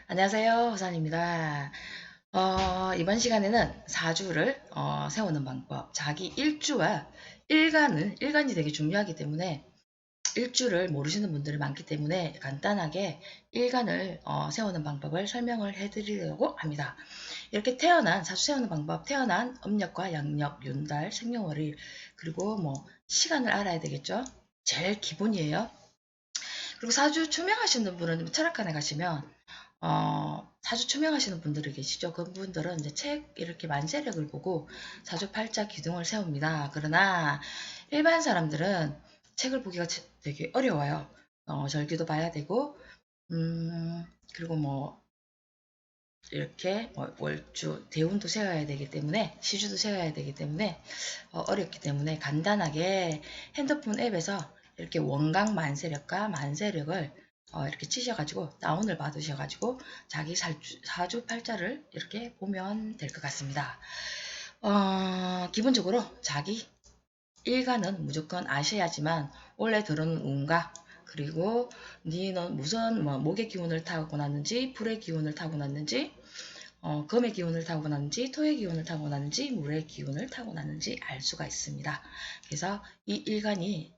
안녕하세요. 호산입니다. 이번 시간에는 사주를 세우는 방법, 자기 일주와 일간이 되게 중요하기 때문에 일주를 모르시는 분들이 많기 때문에 간단하게 일간을 세우는 방법을 설명을 해드리려고 합니다. 이렇게 사주 세우는 방법, 태어난 음력과 양력, 윤달, 생년월일, 그리고 뭐 시간을 알아야 되겠죠? 제일 기본이에요. 그리고 사주 투명하시는 분은 철학관에 가시면 사주 투명하시는 분들이 계시죠. 그분들은 이제 책 이렇게 만세력을 보고 사주팔자 기둥을 세웁니다. 그러나 일반 사람들은 책을 보기가 되게 어려워요. 절기도 봐야 되고, 그리고 뭐 이렇게 월주, 대운도 세워야 되기 때문에 시주도 세워야 되기 때문에 어렵기 때문에 간단하게 핸드폰 앱에서 이렇게 원강 만세력과 만세력을 이렇게 치셔가지고 다운을 받으셔가지고 자기 사주 팔자를 이렇게 보면 될 것 같습니다. 기본적으로 자기 일간은 무조건 아셔야지만 원래 들어오는 운과 그리고 니는 무슨 목의 기운을 타고났는지 불의 기운을 타고났는지 금의 기운을 타고났는지 토의 기운을 타고났는지 물의 기운을 타고났는지 알 수가 있습니다. 그래서 이 일간이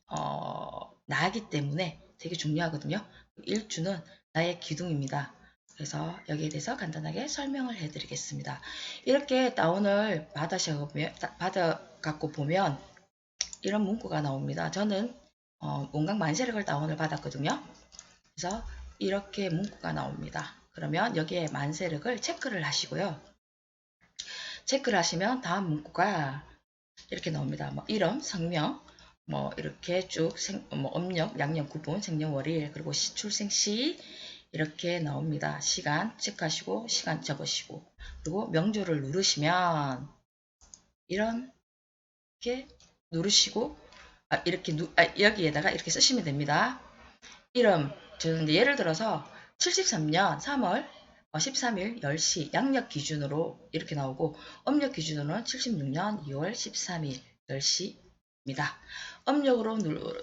나기 때문에 되게 중요하거든요. 일주는 나의 기둥입니다. 그래서 여기에 대해서 간단하게 설명을 해드리겠습니다. 이렇게 다운을 받아갖고 보면 이런 문구가 나옵니다. 저는 온갖 만세력을 다운을 받았거든요. 그래서 이렇게 문구가 나옵니다. 그러면 여기에 만세력을 체크를 하시고요. 체크를 하시면 다음 문구가 이렇게 나옵니다. 뭐 이름, 성명, 뭐 이렇게 쭉 음력, 양력, 구분, 생년월일, 그리고 출생시 이렇게 나옵니다. 시간 체크하시고 시간 적으시고 그리고 명조를 누르시면 이렇게 누르시고 여기에다가 이렇게 쓰시면 됩니다. 이름, 저는 예를 들어서 73년 3월 13일 10시 양력 기준으로 이렇게 나오고 음력 기준으로는 76년 2월 13일 10시입니다. 음력으로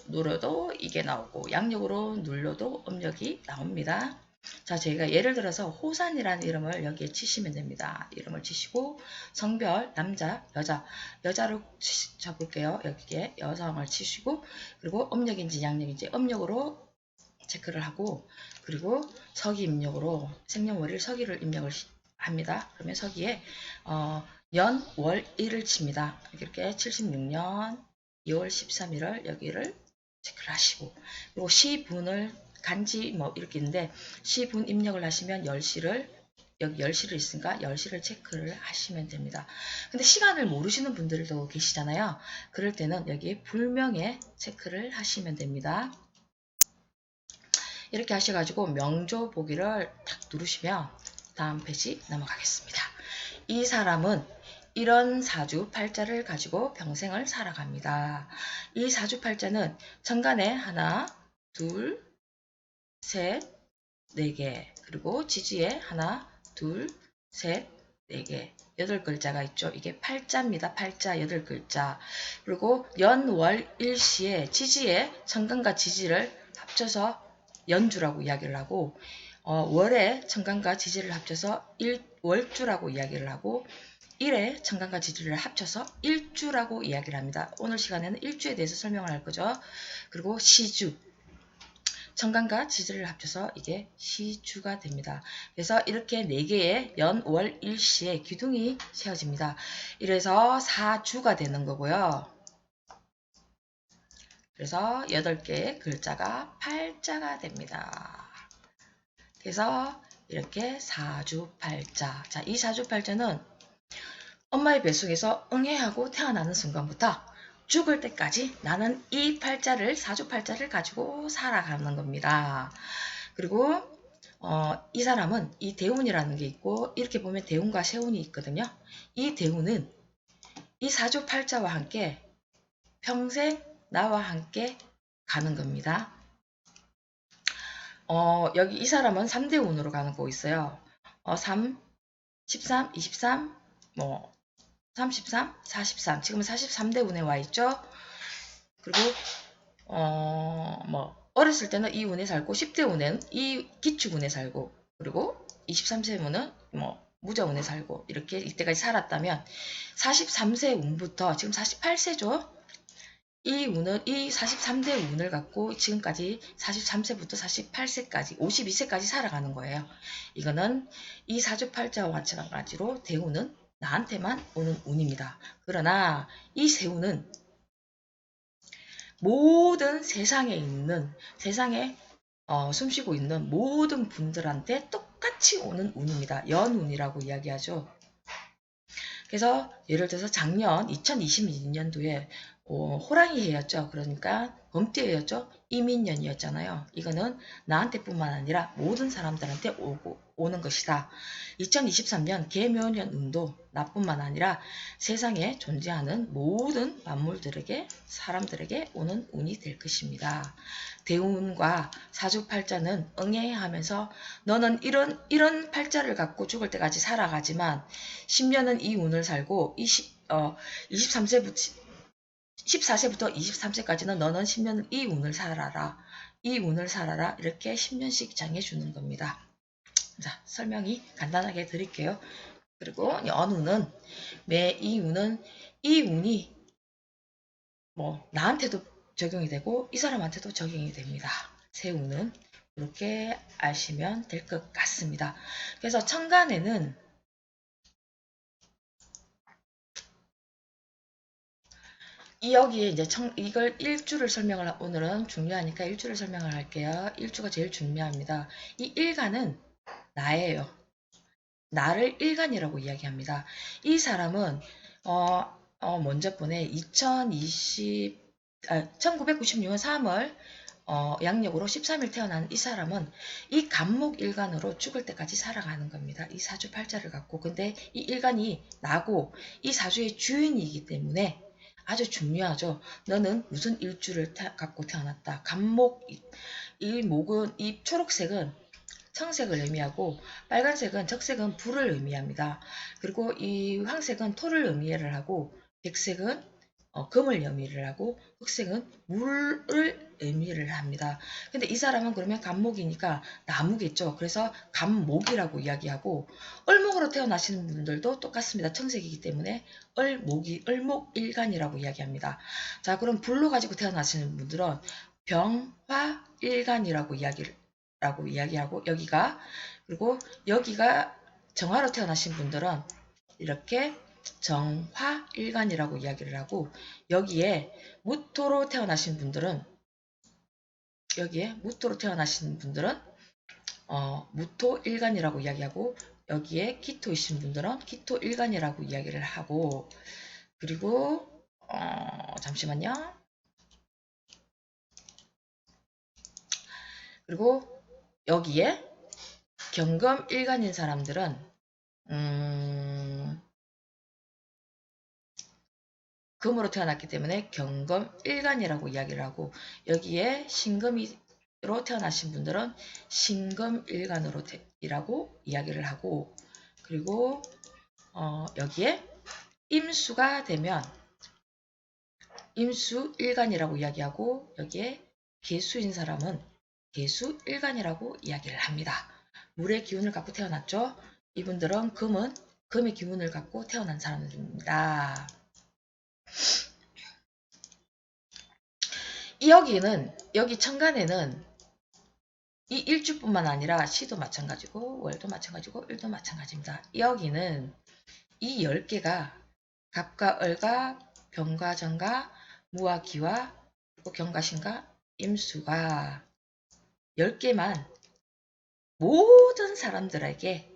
눌러도 이게 나오고 양력으로 눌러도 음력이 나옵니다. 자, 저희가 예를 들어서 호산이라는 이름을 여기에 치시면 됩니다. 이름을 치시고 성별 남자, 여자로 쳐볼게요. 여기에 여성을 치시고 그리고 음력인지 양력인지 음력으로 체크를 하고 그리고 서기 입력으로 생년월일 서기를 입력을 합니다. 그러면 서기에 연, 월, 일을 칩니다. 이렇게 76년 2월 13일을 여기를 체크를 하시고 그리고 시분을 간지 뭐 이렇게 있는데 시분 입력을 하시면 10시를 여기 10시를 있으니까 10시를 체크를 하시면 됩니다. 근데 시간을 모르시는 분들도 계시잖아요. 그럴 때는 여기 불명예 체크를 하시면 됩니다. 이렇게 하셔가지고 명조 보기를 탁 누르시면 다음 페이지 넘어가겠습니다. 이 사람은 이런 사주팔자를 가지고 평생을 살아갑니다. 이 사주팔자는 천간에 하나, 둘, 셋, 네 개, 그리고 지지에 하나, 둘, 셋, 네 개, 8글자가 있죠. 이게 팔자입니다. 팔자 8글자. 그리고 연, 월, 일시에 지지에 천간과 지지를 합쳐서 연주라고 이야기를 하고 월에 천간과 지지를 합쳐서 월주라고 이야기를 하고 일에 천간과 지지를 합쳐서 일주라고 이야기를 합니다. 오늘 시간에는 일주에 대해서 설명을 할 거죠. 그리고 시주 천간과 지지를 합쳐서 이게 시주가 됩니다. 그래서 이렇게 4개의 연, 월, 일시의 기둥이 세워집니다. 이래서 사주가 되는 거고요. 그래서 8개의 글자가 팔자가 됩니다. 그래서 이렇게 사주팔자. 자, 이 사주팔자는 엄마의 뱃속에서 응애하고 태어나는 순간부터 죽을 때까지 나는 이 팔자를 사주팔자를 가지고 살아가는 겁니다. 그리고 이 사람은 이 대운이라는 게 있고 이렇게 보면 대운과 세운이 있거든요. 이 대운은 이 사주팔자와 함께 평생 나와 함께 가는 겁니다. 여기 이 사람은 3대 운으로 가는 거 있어요. 3, 13, 23, 뭐 33, 43. 지금은 43대 운에 와 있죠. 그리고 뭐 어렸을 때는 이 운에 살고 10대 운에는 이 기축운에 살고 그리고 23세 운은 뭐 무정운에 살고 이렇게 이때까지 살았다면 43세 운부터 지금 48세죠. 이 운은 이 43대 운을 갖고 지금까지 43세부터 48세까지 52세까지 살아가는 거예요. 이거는 이 사주팔자와 마찬가지로 대운은 나한테만 오는 운입니다. 그러나 이 세운은 모든 세상에 숨쉬고 있는 모든 분들한테 똑같이 오는 운입니다. 연운이라고 이야기하죠. 그래서 예를 들어서 작년 2022년도에 호랑이 해였죠. 그러니까 범띠해였죠. 이민년이었잖아요. 이거는 나한테뿐만 아니라 모든 사람들한테 오는 것이다. 2023년 개묘년 운도 나뿐만 아니라 세상에 존재하는 모든 만물들에게 사람들에게 오는 운이 될 것입니다. 대운과 사주팔자는 응애하면서 너는 이런 팔자를 갖고 죽을 때까지 살아가지만 10년은 이 운을 살고 23세부터 14세부터 23세까지는 너는 10년 이 운을 살아라. 이 운을 살아라. 이렇게 10년씩 정해주는 겁니다. 자, 설명이 간단하게 드릴게요. 그리고 연운은 이 운이 뭐 나한테도 적용이 되고 이 사람한테도 적용이 됩니다. 새 운은 이렇게 아시면 될 것 같습니다. 그래서 천간에는 여기에 이제 이걸 일주를 설명을 오늘은 중요하니까 일주를 설명을 할게요. 일주가 제일 중요합니다. 이 일간은 나예요. 나를 일간이라고 이야기합니다. 이 사람은 먼저 보내 1996년 3월 양력으로 13일 태어난 이 사람은 이 간목일간으로 죽을 때까지 살아가는 겁니다. 이 사주 팔자를 갖고. 근데 이 일간이 나고 이 사주의 주인이기 때문에 아주 중요하죠. 너는 무슨 일주를 갖고 태어났다. 간목, 이 초록색은 청색을 의미하고 빨간색은 적색은 불을 의미합니다. 그리고 이 황색은 토를 의미를 하고 백색은 금을 의미를 하고 흑색은 물을 의미를 합니다. 근데 이 사람은 그러면 간목이니까 나무겠죠. 그래서 간목이라고 이야기하고 을목으로 태어나시는 분들도 똑같습니다. 청색이기 때문에 을목일간이라고 이야기합니다. 자, 그럼 불로 가지고 태어나시는 분들은 병화일간이라고 이야기하고 그리고 여기가 정화로 태어나신 분들은 이렇게 정화일간이라고 이야기를 하고 여기에 무토로 태어나신 분들은 무토일간이라고 이야기하고 여기에 기토이신 분들은 기토일간이라고 이야기를 하고 그리고 잠시만요. 그리고 여기에 경금일간인 사람들은 금으로 태어났기 때문에 경금일간이라고 이야기를 하고 여기에 신금으로 태어나신 분들은 신금일간이라고 이야기를 하고 그리고 여기에 임수가 되면 임수일간이라고 이야기하고 여기에 개수인 사람은 개수일간이라고 이야기를 합니다. 물의 기운을 갖고 태어났죠. 이분들은 금의 기운을 갖고 태어난 사람들입니다. 여기 천간에는 이 일주뿐만 아니라 시도 마찬가지고 월도 마찬가지고 일도 마찬가지입니다. 여기는 이 10개가 갑과 을과 병과 정과 무와 기와 그리고 경과신과 임수가 10개만 모든 사람들에게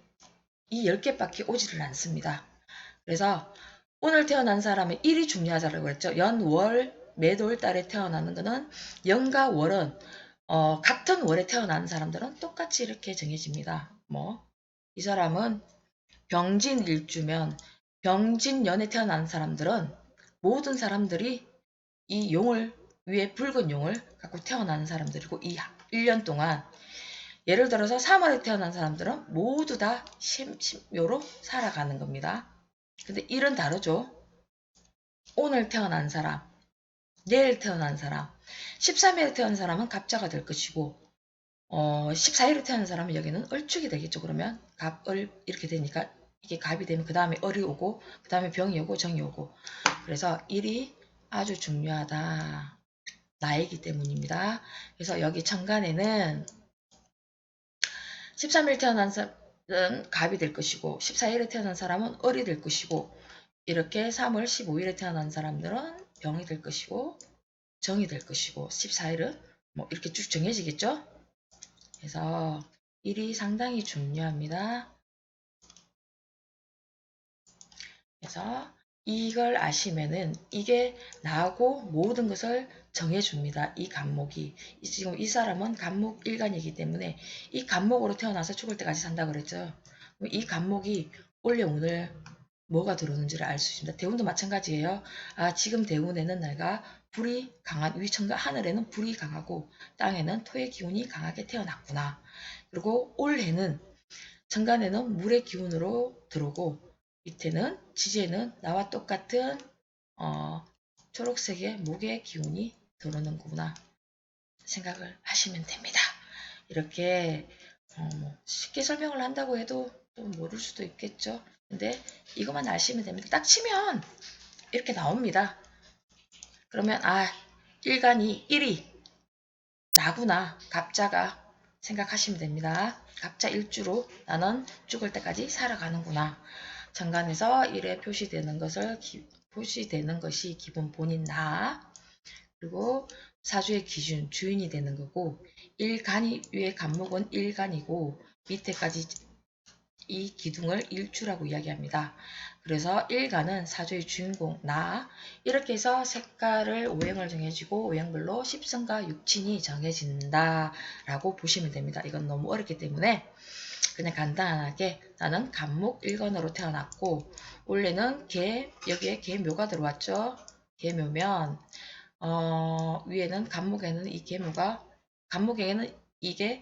이 10개밖에 오지를 않습니다. 그래서 오늘 태어난 사람의 일이 중요하다고 했죠. 연, 월, 매돌 달에 태어나는 거는 연과 월은 같은 월에 태어난 사람들은 똑같이 이렇게 정해집니다. 이 사람은 병진일주면 병진년에 태어난 사람들은 모든 사람들이 이 용을 위에 붉은 용을 갖고 태어난 사람들이고 이 1년 동안 예를 들어서 3월에 태어난 사람들은 모두 다 심요로 살아가는 겁니다. 근데 일은 다르죠. 오늘 태어난 사람, 내일 태어난 사람, 13일에 태어난 사람은 갑자가 될 것이고 14일에 태어난 사람은 여기는 을축이 되겠죠. 그러면 갑을 이렇게 되니까 이게 갑이 되면 그 다음에 을이 오고 그 다음에 병이 오고 정이 오고 그래서 일이 아주 중요하다. 나이기 때문입니다. 그래서 여기 천간에는 13일 태어난 사람은 갑이 될 것이고 14일에 태어난 사람은 을이 될 것이고 이렇게 3월 15일에 태어난 사람들은 병이 될 것이고 정이 될 것이고 14일은 뭐 이렇게 쭉 정해지겠죠. 그래서 일이 상당히 중요합니다. 그래서 이걸 아시면은 이게 나하고 모든 것을 정해줍니다. 이 간목이. 지금 이 사람은 간목 일간이기 때문에 이 간목으로 태어나서 죽을 때까지 산다 그랬죠. 이 간목이 원래 오늘 뭐가 들어오는지를 알 수 있습니다. 대운도 마찬가지예요. 아, 지금 대운에는 내가 불이 강한 위천과 하늘에는 불이 강하고 땅에는 토의 기운이 강하게 태어났구나. 그리고 올해는 천간에는 물의 기운으로 들어오고 밑에는 지지에는 나와 똑같은 초록색의 목의 기운이 들어오는구나 생각을 하시면 됩니다. 이렇게 쉽게 설명을 한다고 해도 또 모를 수도 있겠죠. 근데 이것만 아시면 됩니다. 딱 치면 이렇게 나옵니다. 그러면 아, 일간이 1이 나구나. 갑자가 생각하시면 됩니다. 갑자 일주로 나는 죽을 때까지 살아가는구나. 천간에서 일에 표시되는 것이 기본 본인 나. 그리고 사주의 기준 주인이 되는 거고 일간이 위에 간목은 일간이고 밑에까지 이 기둥을 일주라고 이야기합니다. 그래서 일간은 사주의 주인공 나 이렇게 해서 색깔을 오행을 정해지고 오행별로 십성과 육친이 정해진다 라고 보시면 됩니다. 이건 너무 어렵기 때문에 그냥 간단하게 나는 간목 일간으로 태어났고 원래는 개 여기에 개묘가 들어왔죠. 개묘면 위에는 간목에는 이 개묘가 간목에는 이게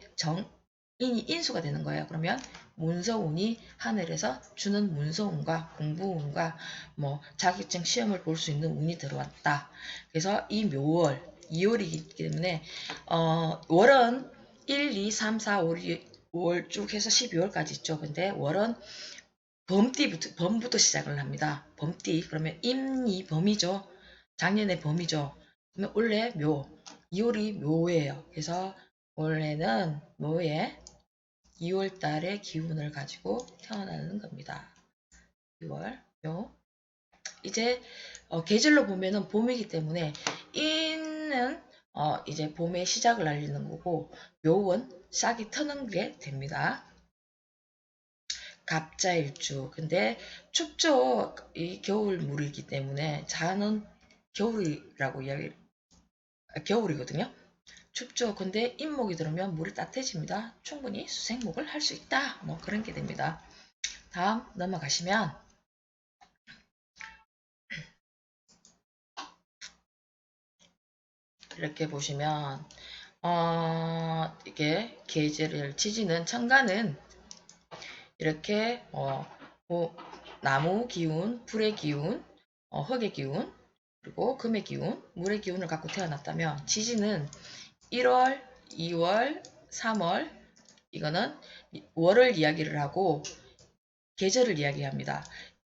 인수가 되는 거예요. 그러면 문서운이 하늘에서 주는 문서운과 공부운과 뭐 자격증 시험을 볼 수 있는 운이 들어왔다. 그래서 이 묘월 2월이기 때문에 월은 1, 2, 3, 4, 5월 쭉 해서 12월까지 있죠. 근데 월은 범부터 시작을 합니다. 범띠 그러면 임이 범이죠. 작년의 범이죠. 그러면 원래 묘 2월이 묘예요. 그래서 원래는 묘에 2월 달의 기운을 가지고 태어나는 겁니다. 6월 묘 이제 계절로 보면은 봄이기 때문에 인은 이제 봄의 시작을 알리는 거고 묘은 싹이 트는 게 됩니다. 갑자일주. 근데 춥죠. 이 겨울물이기 때문에 자는 겨울이라고 겨울이거든요. 춥죠. 근데 인목이 들으면 물이 따뜻해집니다. 충분히 수생목을 할 수 있다. 뭐 그런 게 됩니다. 다음 넘어가시면 이렇게 보시면 이게 계절을 지지는 천간은 이렇게 나무 기운, 불의 기운, 흙의 기운, 그리고 금의 기운, 물의 기운을 갖고 태어났다면 지지는 1월, 2월, 3월 이거는 월을 이야기를 하고 계절을 이야기합니다.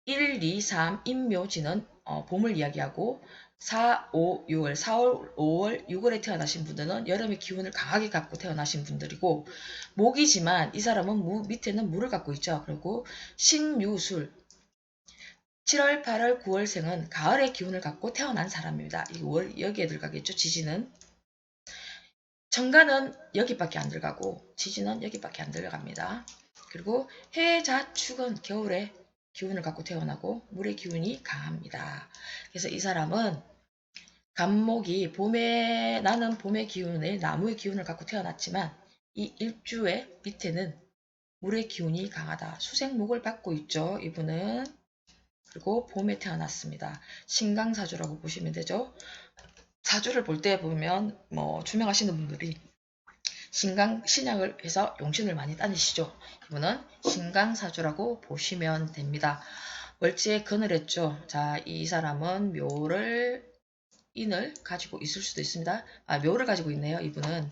1, 2, 3 임묘지는 봄을 이야기하고 4, 5, 6월, 4월, 5월, 6월에 태어나신 분들은 여름의 기운을 강하게 갖고 태어나신 분들이고 목이지만 이 사람은 밑에는 물을 갖고 있죠. 그리고 신유술 7월, 8월, 9월생은 가을의 기운을 갖고 태어난 사람입니다. 이 월 여기에 들어가겠죠. 지지는 정간은 여기밖에 안 들어가고 지지는 여기밖에 안 들어갑니다. 그리고 해자축은 겨울에 기운을 갖고 태어나고 물의 기운이 강합니다. 그래서 이 사람은 간목이 나는 봄의 기운을 나무의 기운을 갖고 태어났지만 이 일주의 밑에는 물의 기운이 강하다. 수생목을 받고 있죠. 이분은. 그리고 봄에 태어났습니다. 신강사주라고 보시면 되죠. 사주를 볼 때 보면 뭐 유명하시는 분들이 신약을 해서 용신을 많이 다니시죠. 이분은 신강사주라고 보시면 됩니다. 월지에 근을 했죠. 자, 이 사람은 인을 가지고 있을 수도 있습니다. 묘를 가지고 있네요. 이분은.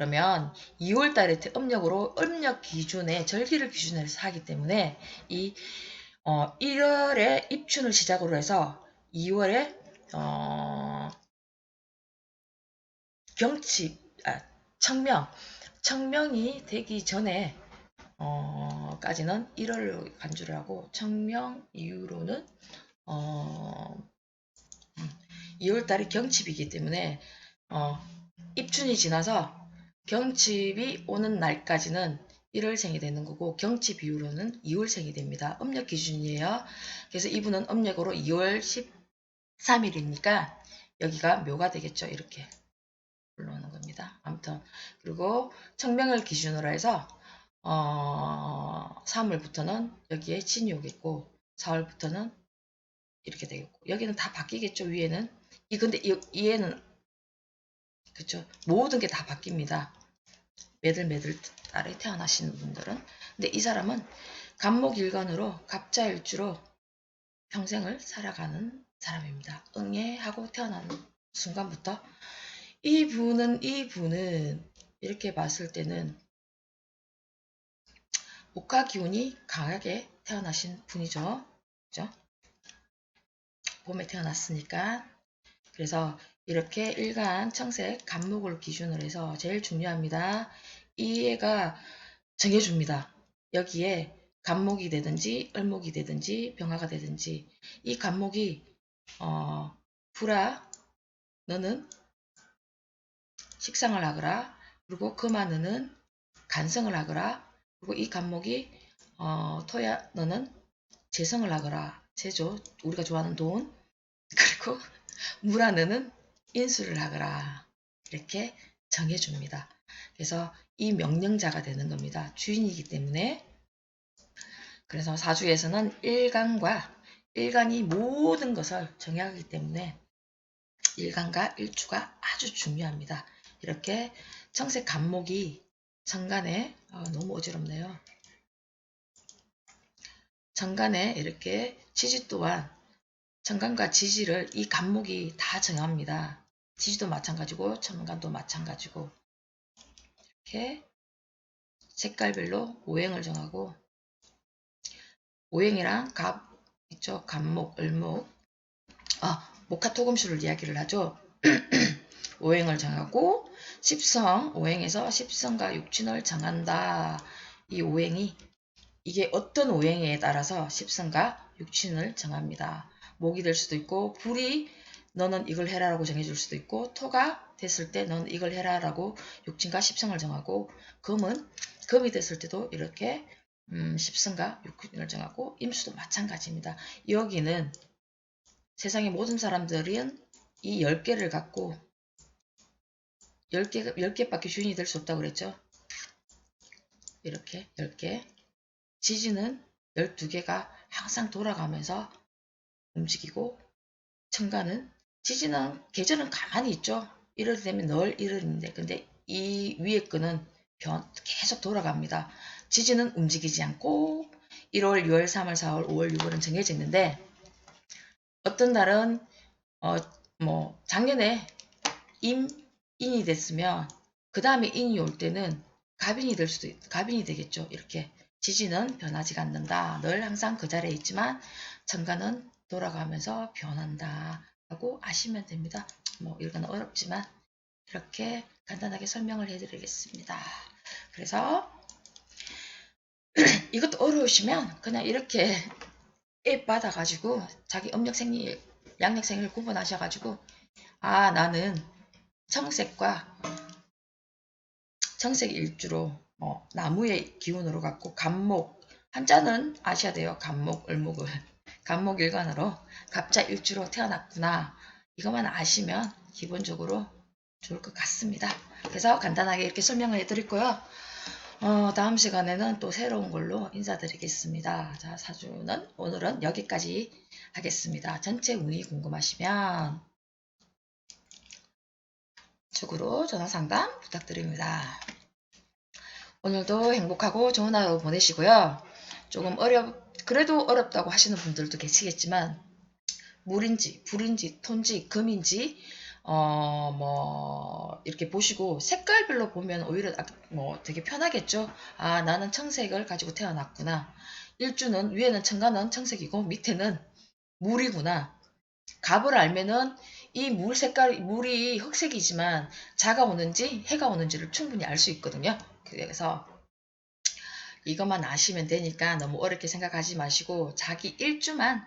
그러면 2월 달에 음력으로 음력 기준에 절기를 기준으로 해서 하기 때문에 이 1월에 입춘을 시작으로 해서 2월에 청명이 되기 전에 까지는 1월로 간주를 하고 청명 이후로는 2월달이 경칩이기 때문에 입춘이 지나서 경칩이 오는 날까지는 1월생이 되는 거고 경칩 이후로는 2월생이 됩니다. 음력 기준이에요. 그래서 이분은 음력으로 2월 13일이니까 여기가 묘가 되겠죠. 이렇게 올라오는 겁니다. 아무튼 그리고 청명을 기준으로 해서 3월부터는 여기에 진이 오겠고 4월부터는 이렇게 되겠고 여기는 다 바뀌겠죠. 위에는 근데 얘는 그쵸 모든 게 다 바뀝니다. 매들 달에 태어나시는 분들은 근데 이 사람은 간목일간으로 갑자일주로 평생을 살아가는 사람입니다. 응애하고 태어난 순간부터 이분은 이렇게 봤을 때는 목화 기운이 강하게 태어나신 분이죠. 그죠? 봄에 태어났으니까. 그래서 이렇게 일간 청색 간목을 기준으로 해서 제일 중요합니다. 이 애가 정해줍니다. 여기에 간목이 되든지 을목이 되든지 병화가 되든지 이 간목이 불아 너는 식상을 하거라. 그리고 금화 너는 간성을 하거라. 그리고 이 간목이 토야 너는 재성을 하거라. 재조 우리가 좋아하는 돈. 그리고 물아 너는 인수를 하거라. 이렇게 정해줍니다. 그래서 이 명령자가 되는 겁니다. 주인이기 때문에. 그래서 사주에서는 일간이 모든 것을 정하기 때문에 일간과 일주가 아주 중요합니다. 이렇게 청색 간목이 정간에 너무 어지럽네요. 정간에 이렇게 지지 또한 정간과 지지를 이 간목이 다 정합니다. 지지도 마찬가지고 정간도 마찬가지고 이렇게 색깔별로 오행을 정하고 오행이랑 갑 있죠. 간목, 을목 목화토금수를 이야기를 하죠. 오행을 정하고 십성, 오행에서 십성과 육친을 정한다. 이 오행이 이게 어떤 오행에 따라서 십성과 육친을 정합니다. 목이 될 수도 있고 불이 너는 이걸 해라라고 정해줄 수도 있고 토가 됐을 때 너는 이걸 해라라고 육친과 십성을 정하고 금이 됐을 때도 이렇게 십성과 육친을 정하고 임수도 마찬가지입니다. 여기는 세상의 모든 사람들은 이 10개를 갖고 10개밖에 주인이 될 수 없다고 그랬죠. 이렇게 10개. 지지는 12개가 항상 돌아가면서 움직이고 천간은 지지는 계절은 가만히 있죠. 1월 되면 늘 1월인데 근데 이 위에 끈은 계속 돌아갑니다. 지지는 움직이지 않고 1월, 2월, 3월, 4월, 5월, 6월은 정해져 있는데 어떤 날은 작년에 인이 됐으면 그 다음에 인이 올 때는 갑인이 되겠죠. 이렇게 지지는 변하지가 않는다. 늘 항상 그 자리에 있지만 천간은 돌아가면서 변한다 라고 아시면 됩니다. 이건 어렵지만 이렇게 간단하게 설명을 해드리겠습니다. 그래서 이것도 어려우시면 그냥 이렇게 앱 받아가지고 자기 음력생일, 양력생일 구분하셔가지고 나는 청색 일주로 나무의 기운으로 갖고 간목 한자는 아셔야 돼요. 간목, 을목을 간목 일간으로 갑자 일주로 태어났구나. 이것만 아시면 기본적으로 좋을 것 같습니다. 그래서 간단하게 이렇게 설명을 해드렸고요. 다음 시간에는 또 새로운 걸로 인사드리겠습니다. 자, 사주는 오늘은 여기까지 하겠습니다. 전체 운이 궁금하시면 쪽으로 전화 상담 부탁드립니다. 오늘도 행복하고 좋은 하루 보내시고요. 조금 그래도 어렵다고 하시는 분들도 계시겠지만 물인지, 불인지, 톤지, 금인지 이렇게 보시고 색깔별로 보면 오히려 되게 편하겠죠. 아, 나는 청색을 가지고 태어났구나. 일주는 위에는 천간은 청색이고 밑에는 물이구나. 갑을 알면은 이 물 색깔, 물이 흑색이지만 자가 오는지 해가 오는지를 충분히 알 수 있거든요. 그래서 이것만 아시면 되니까 너무 어렵게 생각하지 마시고 자기 일주만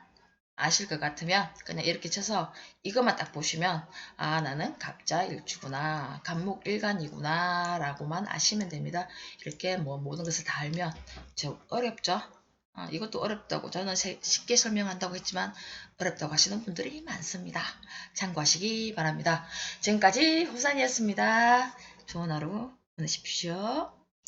아실 것 같으면 그냥 이렇게 쳐서 이것만 딱 보시면 아, 나는 갑자 일주구나, 갑목 일간이구나 라고만 아시면 됩니다. 이렇게 모든 것을 다 알면 저 어렵죠? 이것도 어렵다고 저는 쉽게 설명한다고 했지만 어렵다고 하시는 분들이 많습니다. 참고하시기 바랍니다. 지금까지 후산이었습니다. 좋은 하루 보내십시오.